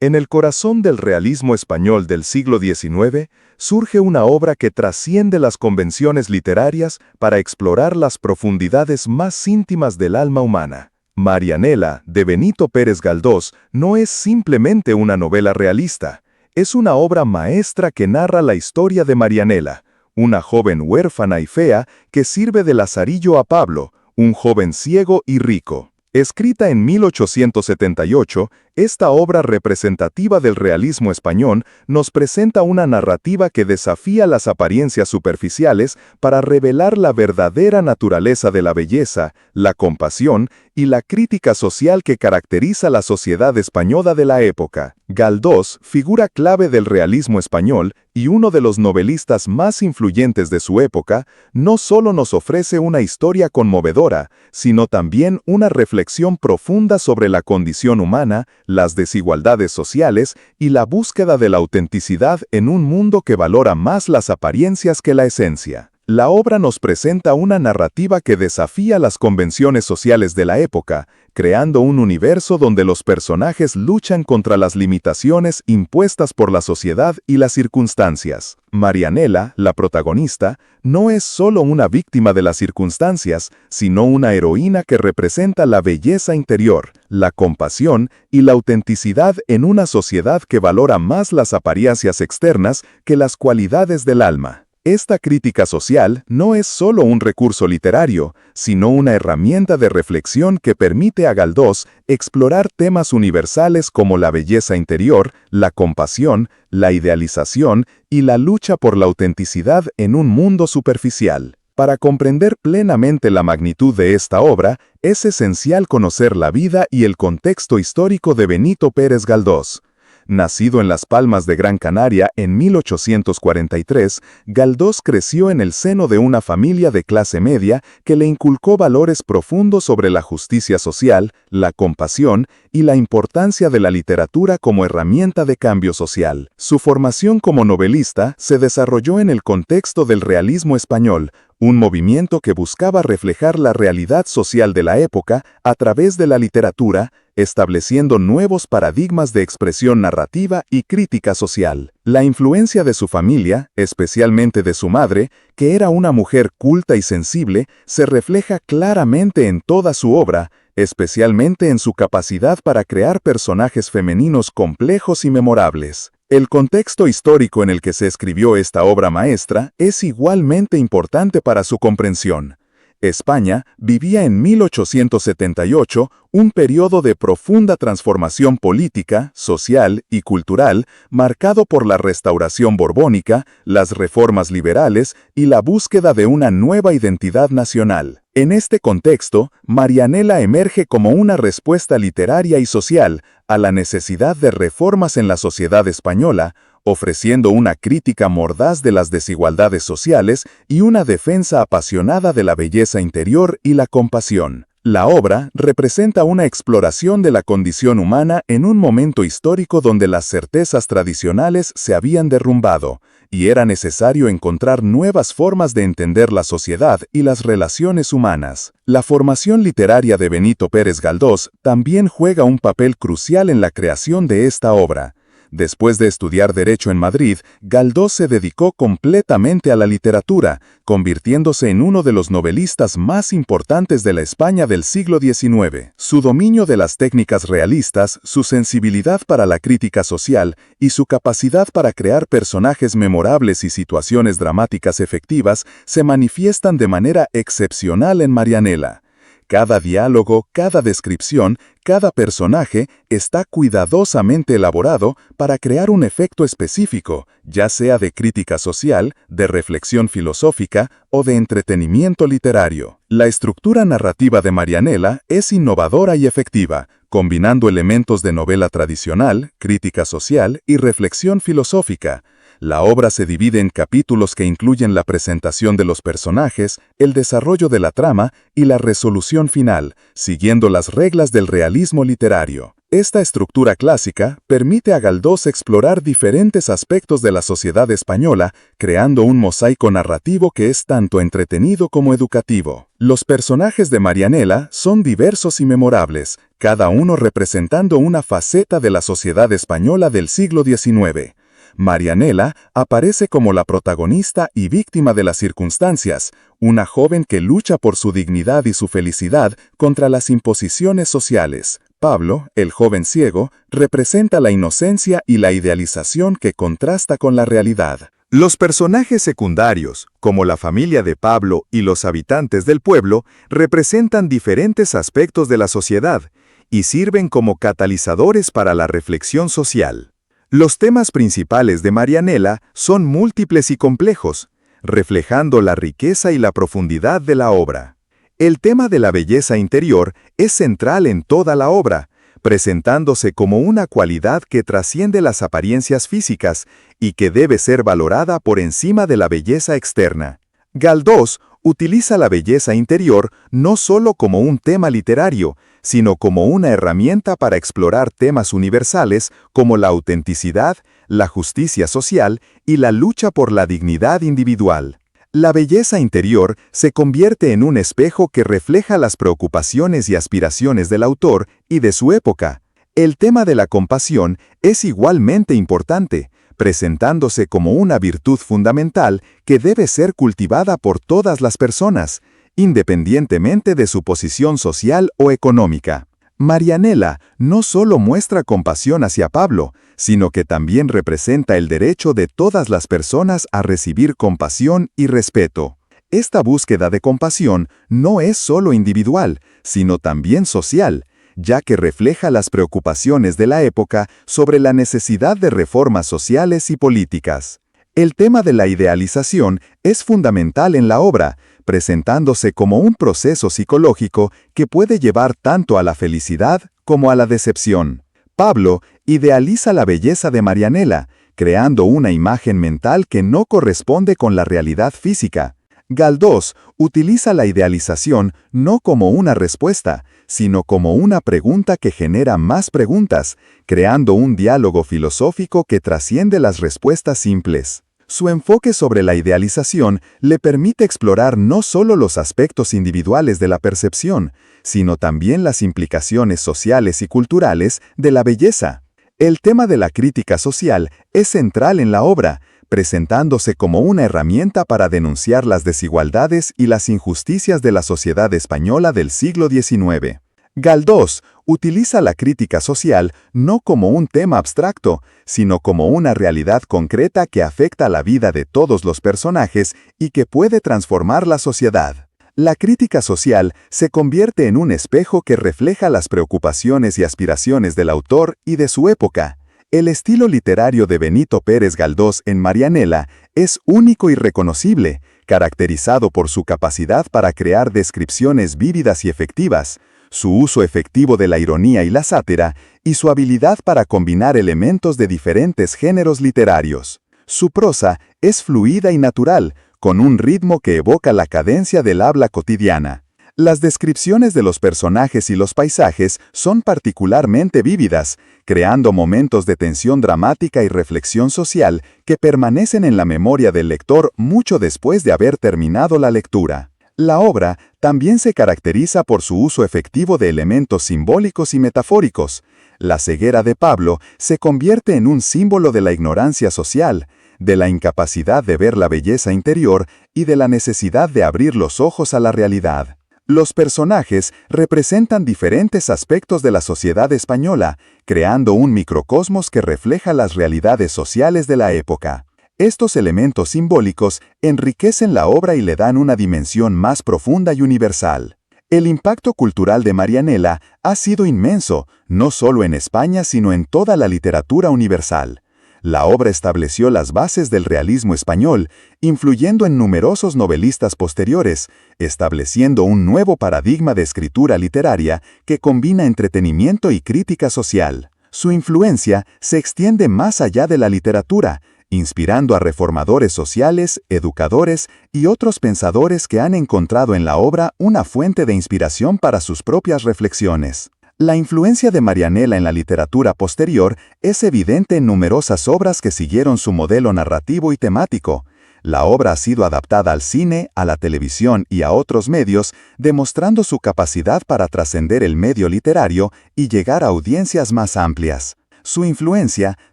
En el corazón del realismo español del siglo XIX, surge una obra que trasciende las convenciones literarias para explorar las profundidades más íntimas del alma humana. Marianela, de Benito Pérez Galdós, no es simplemente una novela realista, es una obra maestra que narra la historia de Marianela, una joven huérfana y fea que sirve de lazarillo a Pablo, un joven ciego y rico. Escrita en 1878, esta obra representativa del realismo español nos presenta una narrativa que desafía las apariencias superficiales para revelar la verdadera naturaleza de la belleza, la compasión y la crítica social que caracteriza la sociedad española de la época. Galdós, figura clave del realismo español y uno de los novelistas más influyentes de su época, no solo nos ofrece una historia conmovedora, sino también una reflexión profunda sobre la condición humana, las desigualdades sociales y la búsqueda de la autenticidad en un mundo que valora más las apariencias que la esencia. La obra nos presenta una narrativa que desafía las convenciones sociales de la época, creando un universo donde los personajes luchan contra las limitaciones impuestas por la sociedad y las circunstancias. Marianela, la protagonista, no es solo una víctima de las circunstancias, sino una heroína que representa la belleza interior, la compasión y la autenticidad en una sociedad que valora más las apariencias externas que las cualidades del alma. Esta crítica social no es solo un recurso literario, sino una herramienta de reflexión que permite a Galdós explorar temas universales como la belleza interior, la compasión, la idealización y la lucha por la autenticidad en un mundo superficial. Para comprender plenamente la magnitud de esta obra, es esencial conocer la vida y el contexto histórico de Benito Pérez Galdós. Nacido en Las Palmas de Gran Canaria en 1843, Galdós creció en el seno de una familia de clase media que le inculcó valores profundos sobre la justicia social, la compasión y la importancia de la literatura como herramienta de cambio social. Su formación como novelista se desarrolló en el contexto del realismo español, un movimiento que buscaba reflejar la realidad social de la época a través de la literatura, estableciendo nuevos paradigmas de expresión narrativa y crítica social. La influencia de su familia, especialmente de su madre, que era una mujer culta y sensible, se refleja claramente en toda su obra, especialmente en su capacidad para crear personajes femeninos complejos y memorables. El contexto histórico en el que se escribió esta obra maestra es igualmente importante para su comprensión. España vivía en 1878 un periodo de profunda transformación política, social y cultural marcado por la restauración borbónica, las reformas liberales y la búsqueda de una nueva identidad nacional. En este contexto, Marianela emerge como una respuesta literaria y social a la necesidad de reformas en la sociedad española, ofreciendo una crítica mordaz de las desigualdades sociales y una defensa apasionada de la belleza interior y la compasión. La obra representa una exploración de la condición humana en un momento histórico donde las certezas tradicionales se habían derrumbado, y era necesario encontrar nuevas formas de entender la sociedad y las relaciones humanas. La formación literaria de Benito Pérez Galdós también juega un papel crucial en la creación de esta obra. Después de estudiar Derecho en Madrid, Galdós se dedicó completamente a la literatura, convirtiéndose en uno de los novelistas más importantes de la España del siglo XIX. Su dominio de las técnicas realistas, su sensibilidad para la crítica social y su capacidad para crear personajes memorables y situaciones dramáticas efectivas se manifiestan de manera excepcional en Marianela. Cada diálogo, cada descripción, cada personaje está cuidadosamente elaborado para crear un efecto específico, ya sea de crítica social, de reflexión filosófica o de entretenimiento literario. La estructura narrativa de Marianela es innovadora y efectiva, combinando elementos de novela tradicional, crítica social y reflexión filosófica. La obra se divide en capítulos que incluyen la presentación de los personajes, el desarrollo de la trama y la resolución final, siguiendo las reglas del realismo literario. Esta estructura clásica permite a Galdós explorar diferentes aspectos de la sociedad española, creando un mosaico narrativo que es tanto entretenido como educativo. Los personajes de Marianela son diversos y memorables, cada uno representando una faceta de la sociedad española del siglo XIX. Marianela aparece como la protagonista y víctima de las circunstancias, una joven que lucha por su dignidad y su felicidad contra las imposiciones sociales. Pablo, el joven ciego, representa la inocencia y la idealización que contrasta con la realidad. Los personajes secundarios, como la familia de Pablo y los habitantes del pueblo, representan diferentes aspectos de la sociedad y sirven como catalizadores para la reflexión social. Los temas principales de Marianela son múltiples y complejos, reflejando la riqueza y la profundidad de la obra. El tema de la belleza interior es central en toda la obra, presentándose como una cualidad que trasciende las apariencias físicas y que debe ser valorada por encima de la belleza externa. Galdós utiliza la belleza interior no solo como un tema literario, sino como una herramienta para explorar temas universales como la autenticidad, la justicia social y la lucha por la dignidad individual. La belleza interior se convierte en un espejo que refleja las preocupaciones y aspiraciones del autor y de su época. El tema de la compasión es igualmente importante, presentándose como una virtud fundamental que debe ser cultivada por todas las personas, independientemente de su posición social o económica. Marianela no solo muestra compasión hacia Pablo, sino que también representa el derecho de todas las personas a recibir compasión y respeto. Esta búsqueda de compasión no es solo individual, sino también social, ya que refleja las preocupaciones de la época sobre la necesidad de reformas sociales y políticas. El tema de la idealización es fundamental en la obra, presentándose como un proceso psicológico que puede llevar tanto a la felicidad como a la decepción. Pablo idealiza la belleza de Marianela, creando una imagen mental que no corresponde con la realidad física. Galdós utiliza la idealización no como una respuesta, sino como una pregunta que genera más preguntas, creando un diálogo filosófico que trasciende las respuestas simples. Su enfoque sobre la idealización le permite explorar no solo los aspectos individuales de la percepción, sino también las implicaciones sociales y culturales de la belleza. El tema de la crítica social es central en la obra, presentándose como una herramienta para denunciar las desigualdades y las injusticias de la sociedad española del siglo XIX. Galdós utiliza la crítica social no como un tema abstracto, sino como una realidad concreta que afecta la vida de todos los personajes y que puede transformar la sociedad. La crítica social se convierte en un espejo que refleja las preocupaciones y aspiraciones del autor y de su época. El estilo literario de Benito Pérez Galdós en Marianela es único y reconocible, caracterizado por su capacidad para crear descripciones vívidas y efectivas, su uso efectivo de la ironía y la sátira, y su habilidad para combinar elementos de diferentes géneros literarios. Su prosa es fluida y natural, con un ritmo que evoca la cadencia del habla cotidiana. Las descripciones de los personajes y los paisajes son particularmente vívidas, creando momentos de tensión dramática y reflexión social que permanecen en la memoria del lector mucho después de haber terminado la lectura. La obra también se caracteriza por su uso efectivo de elementos simbólicos y metafóricos. La ceguera de Pablo se convierte en un símbolo de la ignorancia social, de la incapacidad de ver la belleza interior y de la necesidad de abrir los ojos a la realidad. Los personajes representan diferentes aspectos de la sociedad española, creando un microcosmos que refleja las realidades sociales de la época. Estos elementos simbólicos enriquecen la obra y le dan una dimensión más profunda y universal. El impacto cultural de Marianela ha sido inmenso, no solo en España sino en toda la literatura universal. La obra estableció las bases del realismo español, influyendo en numerosos novelistas posteriores, estableciendo un nuevo paradigma de escritura literaria que combina entretenimiento y crítica social. Su influencia se extiende más allá de la literatura, inspirando a reformadores sociales, educadores y otros pensadores que han encontrado en la obra una fuente de inspiración para sus propias reflexiones. La influencia de Marianela en la literatura posterior es evidente en numerosas obras que siguieron su modelo narrativo y temático. La obra ha sido adaptada al cine, a la televisión y a otros medios, demostrando su capacidad para trascender el medio literario y llegar a audiencias más amplias. Su influencia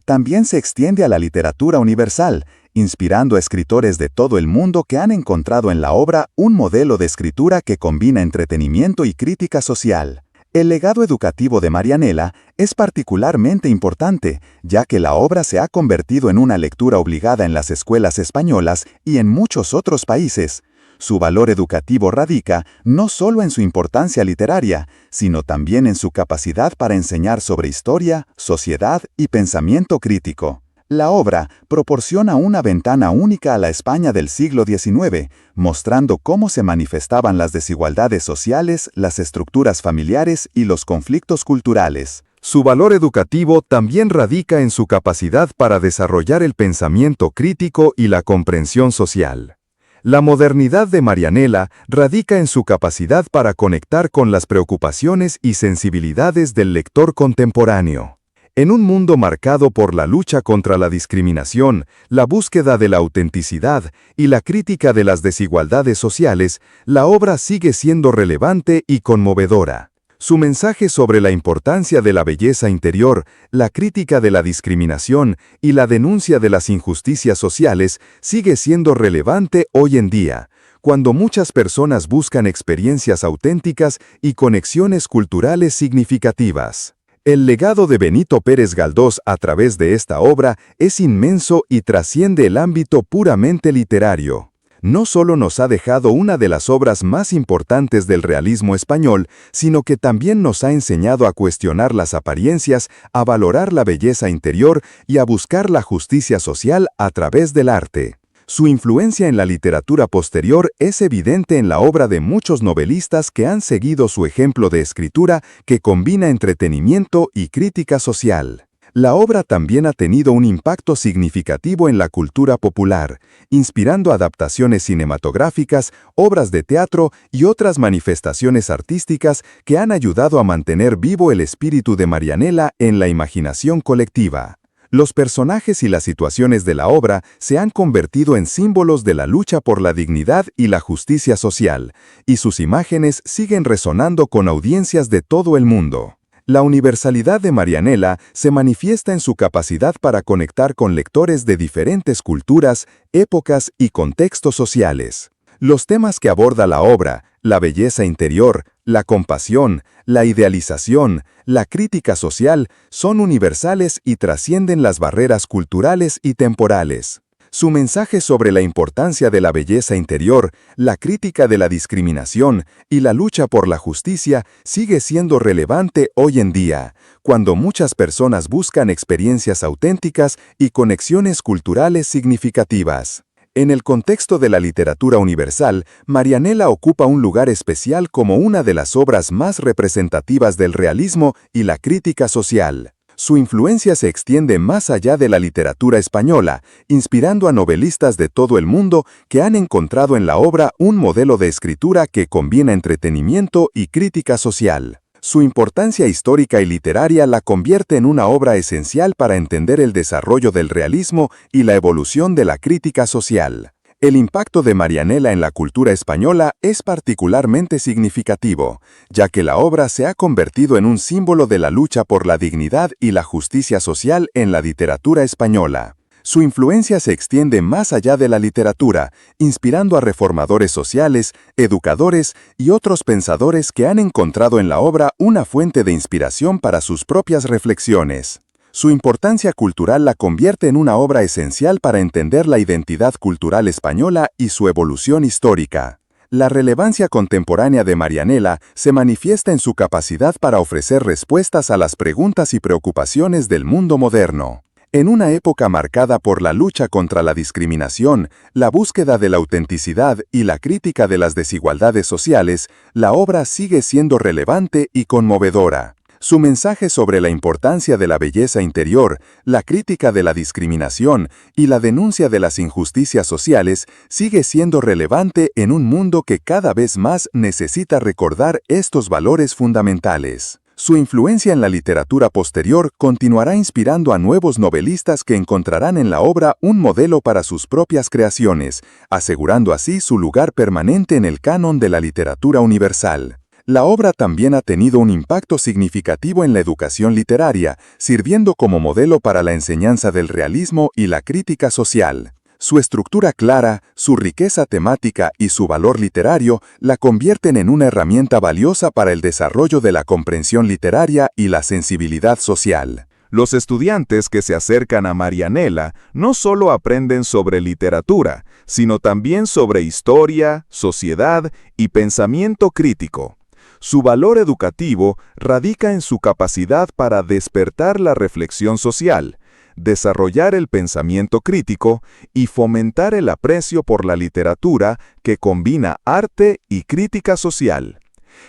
también se extiende a la literatura universal, inspirando a escritores de todo el mundo que han encontrado en la obra un modelo de escritura que combina entretenimiento y crítica social. El legado educativo de Marianela es particularmente importante, ya que la obra se ha convertido en una lectura obligada en las escuelas españolas y en muchos otros países. Su valor educativo radica no solo en su importancia literaria, sino también en su capacidad para enseñar sobre historia, sociedad y pensamiento crítico. La obra proporciona una ventana única a la España del siglo XIX, mostrando cómo se manifestaban las desigualdades sociales, las estructuras familiares y los conflictos culturales. Su valor educativo también radica en su capacidad para desarrollar el pensamiento crítico y la comprensión social. La modernidad de Marianela radica en su capacidad para conectar con las preocupaciones y sensibilidades del lector contemporáneo. En un mundo marcado por la lucha contra la discriminación, la búsqueda de la autenticidad y la crítica de las desigualdades sociales, la obra sigue siendo relevante y conmovedora. Su mensaje sobre la importancia de la belleza interior, la crítica de la discriminación y la denuncia de las injusticias sociales sigue siendo relevante hoy en día, cuando muchas personas buscan experiencias auténticas y conexiones culturales significativas. El legado de Benito Pérez Galdós a través de esta obra es inmenso y trasciende el ámbito puramente literario. No solo nos ha dejado una de las obras más importantes del realismo español, sino que también nos ha enseñado a cuestionar las apariencias, a valorar la belleza interior y a buscar la justicia social a través del arte. Su influencia en la literatura posterior es evidente en la obra de muchos novelistas que han seguido su ejemplo de escritura que combina entretenimiento y crítica social. La obra también ha tenido un impacto significativo en la cultura popular, inspirando adaptaciones cinematográficas, obras de teatro y otras manifestaciones artísticas que han ayudado a mantener vivo el espíritu de Marianela en la imaginación colectiva. Los personajes y las situaciones de la obra se han convertido en símbolos de la lucha por la dignidad y la justicia social, y sus imágenes siguen resonando con audiencias de todo el mundo. La universalidad de Marianela se manifiesta en su capacidad para conectar con lectores de diferentes culturas, épocas y contextos sociales. Los temas que aborda la obra, la belleza interior, la compasión, la idealización, la crítica social, son universales y trascienden las barreras culturales y temporales. Su mensaje sobre la importancia de la belleza interior, la crítica de la discriminación y la lucha por la justicia sigue siendo relevante hoy en día, cuando muchas personas buscan experiencias auténticas y conexiones culturales significativas. En el contexto de la literatura universal, Marianela ocupa un lugar especial como una de las obras más representativas del realismo y la crítica social. Su influencia se extiende más allá de la literatura española, inspirando a novelistas de todo el mundo que han encontrado en la obra un modelo de escritura que combina entretenimiento y crítica social. Su importancia histórica y literaria la convierte en una obra esencial para entender el desarrollo del realismo y la evolución de la crítica social. El impacto de Marianela en la cultura española es particularmente significativo, ya que la obra se ha convertido en un símbolo de la lucha por la dignidad y la justicia social en la literatura española. Su influencia se extiende más allá de la literatura, inspirando a reformadores sociales, educadores y otros pensadores que han encontrado en la obra una fuente de inspiración para sus propias reflexiones. Su importancia cultural la convierte en una obra esencial para entender la identidad cultural española y su evolución histórica. La relevancia contemporánea de Marianela se manifiesta en su capacidad para ofrecer respuestas a las preguntas y preocupaciones del mundo moderno. En una época marcada por la lucha contra la discriminación, la búsqueda de la autenticidad y la crítica de las desigualdades sociales, la obra sigue siendo relevante y conmovedora. Su mensaje sobre la importancia de la belleza interior, la crítica de la discriminación y la denuncia de las injusticias sociales sigue siendo relevante en un mundo que cada vez más necesita recordar estos valores fundamentales. Su influencia en la literatura posterior continuará inspirando a nuevos novelistas que encontrarán en la obra un modelo para sus propias creaciones, asegurando así su lugar permanente en el canon de la literatura universal. La obra también ha tenido un impacto significativo en la educación literaria, sirviendo como modelo para la enseñanza del realismo y la crítica social. Su estructura clara, su riqueza temática y su valor literario la convierten en una herramienta valiosa para el desarrollo de la comprensión literaria y la sensibilidad social. Los estudiantes que se acercan a Marianela no solo aprenden sobre literatura, sino también sobre historia, sociedad y pensamiento crítico. Su valor educativo radica en su capacidad para despertar la reflexión social, desarrollar el pensamiento crítico y fomentar el aprecio por la literatura que combina arte y crítica social.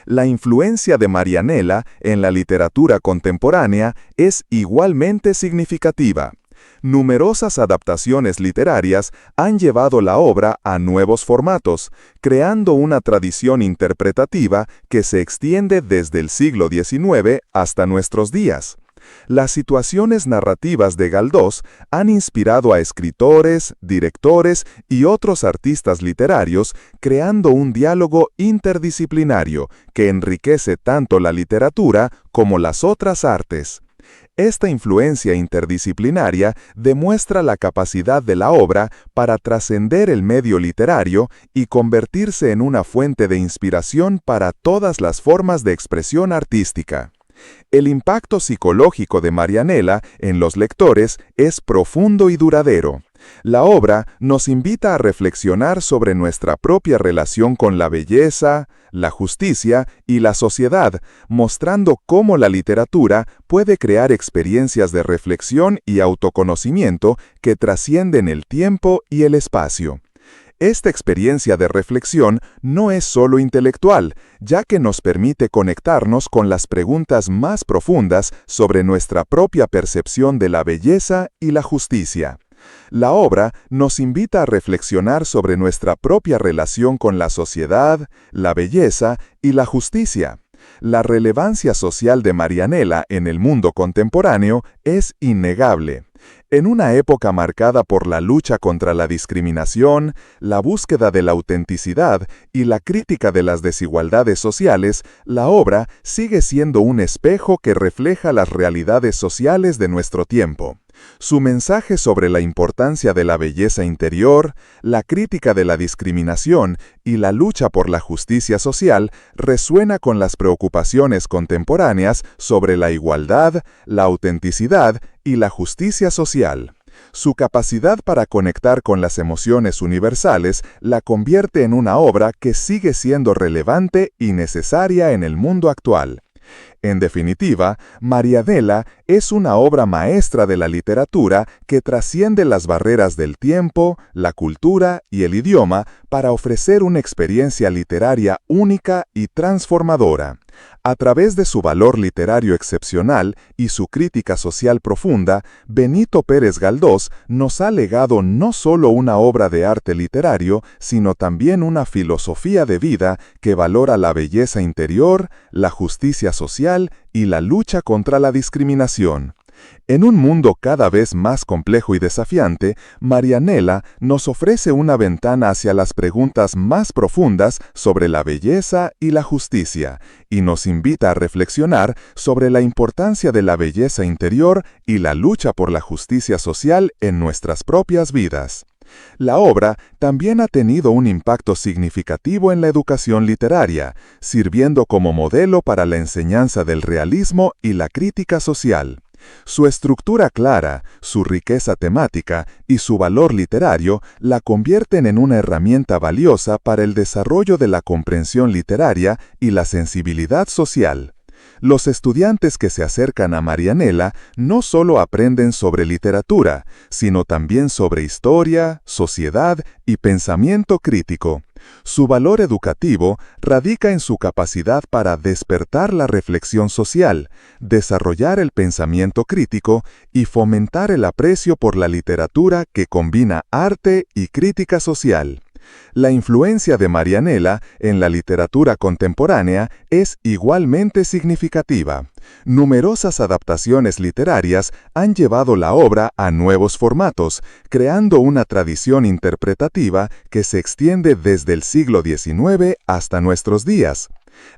La influencia de Marianela en la literatura contemporánea es igualmente significativa. Numerosas adaptaciones literarias han llevado la obra a nuevos formatos, creando una tradición interpretativa que se extiende desde el siglo XIX hasta nuestros días. Las situaciones narrativas de Galdós han inspirado a escritores, directores y otros artistas literarios, creando un diálogo interdisciplinario que enriquece tanto la literatura como las otras artes. Esta influencia interdisciplinaria demuestra la capacidad de la obra para trascender el medio literario y convertirse en una fuente de inspiración para todas las formas de expresión artística. El impacto psicológico de Marianela en los lectores es profundo y duradero. La obra nos invita a reflexionar sobre nuestra propia relación con la belleza, la justicia y la sociedad, mostrando cómo la literatura puede crear experiencias de reflexión y autoconocimiento que trascienden el tiempo y el espacio. Esta experiencia de reflexión no es solo intelectual, ya que nos permite conectarnos con las preguntas más profundas sobre nuestra propia percepción de la belleza y la justicia. La obra nos invita a reflexionar sobre nuestra propia relación con la sociedad, la belleza y la justicia. La relevancia social de Marianela en el mundo contemporáneo es innegable. En una época marcada por la lucha contra la discriminación, la búsqueda de la autenticidad y la crítica de las desigualdades sociales, la obra sigue siendo un espejo que refleja las realidades sociales de nuestro tiempo. Su mensaje sobre la importancia de la belleza interior, la crítica de la discriminación y la lucha por la justicia social resuena con las preocupaciones contemporáneas sobre la igualdad, la autenticidad y la justicia social. Su capacidad para conectar con las emociones universales la convierte en una obra que sigue siendo relevante y necesaria en el mundo actual. En definitiva, Marianela es una obra maestra de la literatura que trasciende las barreras del tiempo, la cultura y el idioma para ofrecer una experiencia literaria única y transformadora. A través de su valor literario excepcional y su crítica social profunda, Benito Pérez Galdós nos ha legado no solo una obra de arte literario, sino también una filosofía de vida que valora la belleza interior, la justicia social y la lucha contra la discriminación. En un mundo cada vez más complejo y desafiante, Marianela nos ofrece una ventana hacia las preguntas más profundas sobre la belleza y la justicia, y nos invita a reflexionar sobre la importancia de la belleza interior y la lucha por la justicia social en nuestras propias vidas. La obra también ha tenido un impacto significativo en la educación literaria, sirviendo como modelo para la enseñanza del realismo y la crítica social. Su estructura clara, su riqueza temática y su valor literario la convierten en una herramienta valiosa para el desarrollo de la comprensión literaria y la sensibilidad social. Los estudiantes que se acercan a Marianela no solo aprenden sobre literatura, sino también sobre historia, sociedad y pensamiento crítico. Su valor educativo radica en su capacidad para despertar la reflexión social, desarrollar el pensamiento crítico y fomentar el aprecio por la literatura que combina arte y crítica social. La influencia de Marianela en la literatura contemporánea es igualmente significativa. Numerosas adaptaciones literarias han llevado la obra a nuevos formatos, creando una tradición interpretativa que se extiende desde el siglo XIX hasta nuestros días.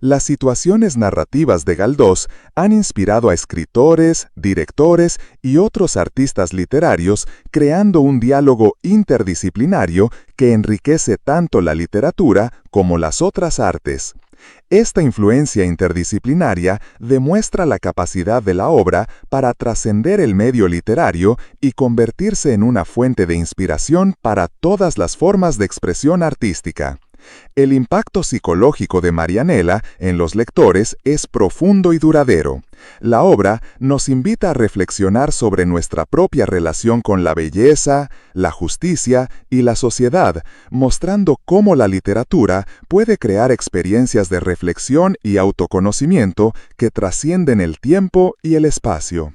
Las situaciones narrativas de Galdós han inspirado a escritores, directores y otros artistas literarios, creando un diálogo interdisciplinario que enriquece tanto la literatura como las otras artes. Esta influencia interdisciplinaria demuestra la capacidad de la obra para trascender el medio literario y convertirse en una fuente de inspiración para todas las formas de expresión artística. El impacto psicológico de Marianela en los lectores es profundo y duradero. La obra nos invita a reflexionar sobre nuestra propia relación con la belleza, la justicia y la sociedad, mostrando cómo la literatura puede crear experiencias de reflexión y autoconocimiento que trascienden el tiempo y el espacio.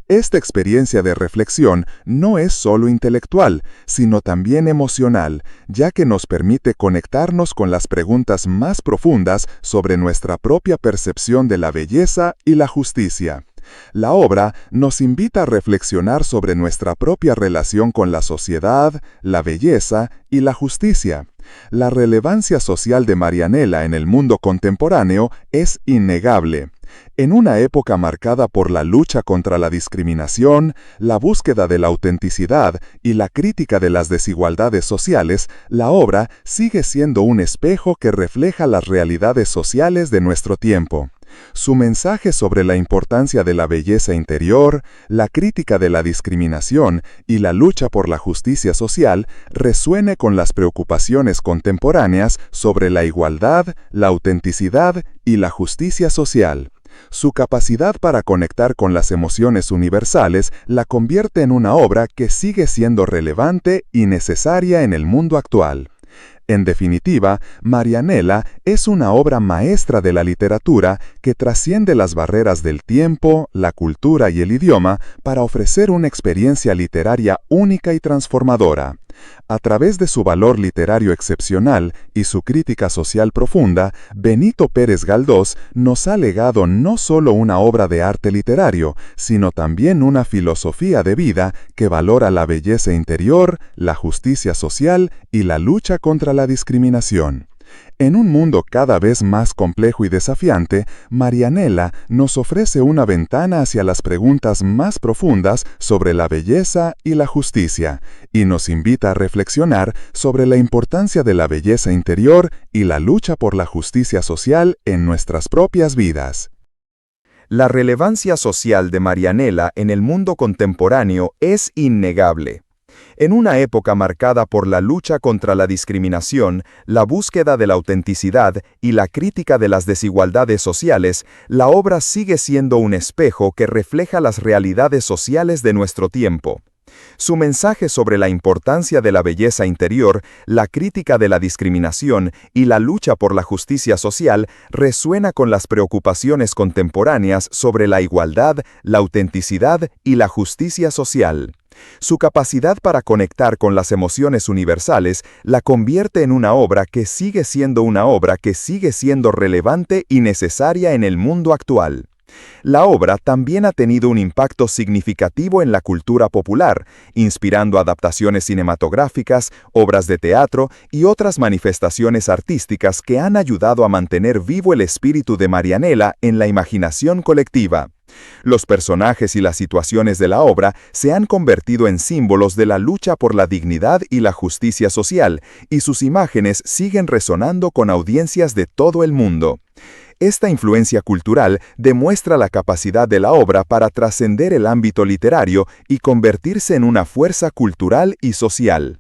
Esta experiencia de reflexión no es solo intelectual, sino también emocional, ya que nos permite conectarnos con las preguntas más profundas sobre nuestra propia percepción de la belleza y la justicia. La obra nos invita a reflexionar sobre nuestra propia relación con la sociedad, la belleza y la justicia. La relevancia social de Marianela en el mundo contemporáneo es innegable. En una época marcada por la lucha contra la discriminación, la búsqueda de la autenticidad y la crítica de las desigualdades sociales, la obra sigue siendo un espejo que refleja las realidades sociales de nuestro tiempo. Su mensaje sobre la importancia de la belleza interior, la crítica de la discriminación y la lucha por la justicia social resuena con las preocupaciones contemporáneas sobre la igualdad, la autenticidad y la justicia social. Su capacidad para conectar con las emociones universales la convierte en una obra que sigue siendo relevante y necesaria en el mundo actual. En definitiva, Marianela es una obra maestra de la literatura que trasciende las barreras del tiempo, la cultura y el idioma para ofrecer una experiencia literaria única y transformadora. A través de su valor literario excepcional y su crítica social profunda, Benito Pérez Galdós nos ha legado no solo una obra de arte literario, sino también una filosofía de vida que valora la belleza interior, la justicia social y la lucha contra la discriminación. En un mundo cada vez más complejo y desafiante, Marianela nos ofrece una ventana hacia las preguntas más profundas sobre la belleza y la justicia, y nos invita a reflexionar sobre la importancia de la belleza interior y la lucha por la justicia social en nuestras propias vidas. La relevancia social de Marianela en el mundo contemporáneo es innegable. En una época marcada por la lucha contra la discriminación, la búsqueda de la autenticidad y la crítica de las desigualdades sociales, la obra sigue siendo un espejo que refleja las realidades sociales de nuestro tiempo. Su mensaje sobre la importancia de la belleza interior, la crítica de la discriminación y la lucha por la justicia social resuena con las preocupaciones contemporáneas sobre la igualdad, la autenticidad y la justicia social. Su capacidad para conectar con las emociones universales la convierte en una obra que sigue siendo relevante y necesaria en el mundo actual. La obra también ha tenido un impacto significativo en la cultura popular, inspirando adaptaciones cinematográficas, obras de teatro y otras manifestaciones artísticas que han ayudado a mantener vivo el espíritu de Marianela en la imaginación colectiva. Los personajes y las situaciones de la obra se han convertido en símbolos de la lucha por la dignidad y la justicia social, y sus imágenes siguen resonando con audiencias de todo el mundo. Esta influencia cultural demuestra la capacidad de la obra para trascender el ámbito literario y convertirse en una fuerza cultural y social.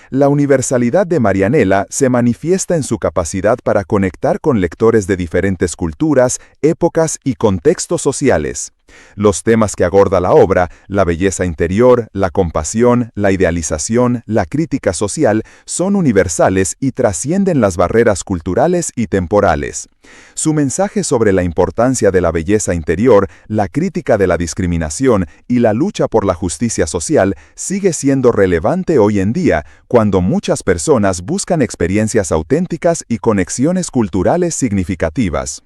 La universalidad de Marianela se manifiesta en su capacidad para conectar con lectores de diferentes culturas, épocas y contextos sociales. Los temas que aborda la obra, la belleza interior, la compasión, la idealización, la crítica social, son universales y trascienden las barreras culturales y temporales. Su mensaje sobre la importancia de la belleza interior, la crítica de la discriminación y la lucha por la justicia social sigue siendo relevante hoy en día, cuando muchas personas buscan experiencias auténticas y conexiones culturales significativas.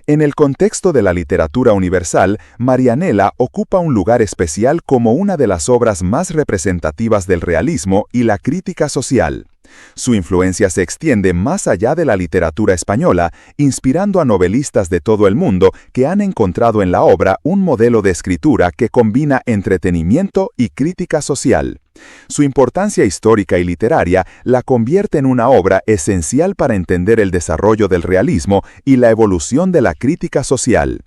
En el contexto de la literatura universal, Marianela ocupa un lugar especial como una de las obras más representativas del realismo y la crítica social. Su influencia se extiende más allá de la literatura española, inspirando a novelistas de todo el mundo que han encontrado en la obra un modelo de escritura que combina entretenimiento y crítica social. Su importancia histórica y literaria la convierte en una obra esencial para entender el desarrollo del realismo y la evolución de la crítica social.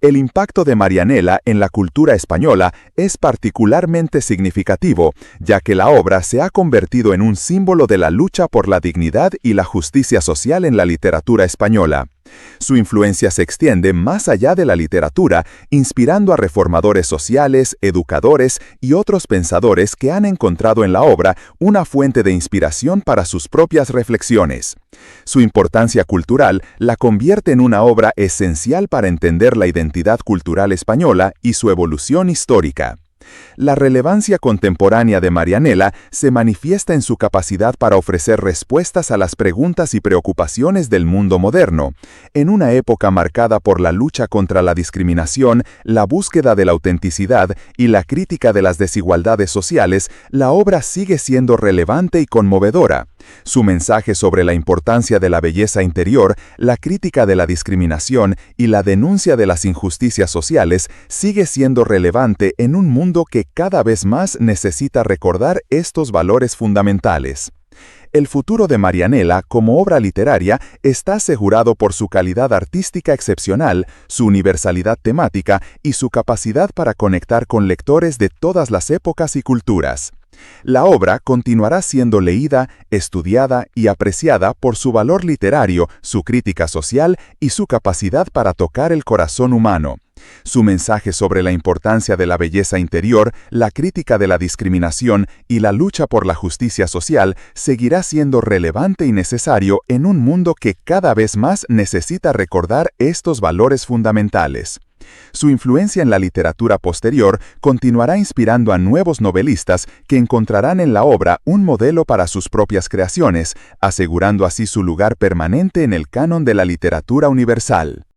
El impacto de Marianela en la cultura española es particularmente significativo, ya que la obra se ha convertido en un símbolo de la lucha por la dignidad y la justicia social en la literatura española. Su influencia se extiende más allá de la literatura, inspirando a reformadores sociales, educadores y otros pensadores que han encontrado en la obra una fuente de inspiración para sus propias reflexiones. Su importancia cultural la convierte en una obra esencial para entender la identidad cultural española y su evolución histórica. La relevancia contemporánea de Marianela se manifiesta en su capacidad para ofrecer respuestas a las preguntas y preocupaciones del mundo moderno. En una época marcada por la lucha contra la discriminación, la búsqueda de la autenticidad y la crítica de las desigualdades sociales, la obra sigue siendo relevante y conmovedora. Su mensaje sobre la importancia de la belleza interior, la crítica de la discriminación y la denuncia de las injusticias sociales sigue siendo relevante en un mundo que cada vez más necesita recordar estos valores fundamentales. El futuro de Marianela como obra literaria está asegurado por su calidad artística excepcional, su universalidad temática y su capacidad para conectar con lectores de todas las épocas y culturas. La obra continuará siendo leída, estudiada y apreciada por su valor literario, su crítica social y su capacidad para tocar el corazón humano. Su mensaje sobre la importancia de la belleza interior, la crítica de la discriminación y la lucha por la justicia social seguirá siendo relevante y necesario en un mundo que cada vez más necesita recordar estos valores fundamentales. Su influencia en la literatura posterior continuará inspirando a nuevos novelistas que encontrarán en la obra un modelo para sus propias creaciones, asegurando así su lugar permanente en el canon de la literatura universal.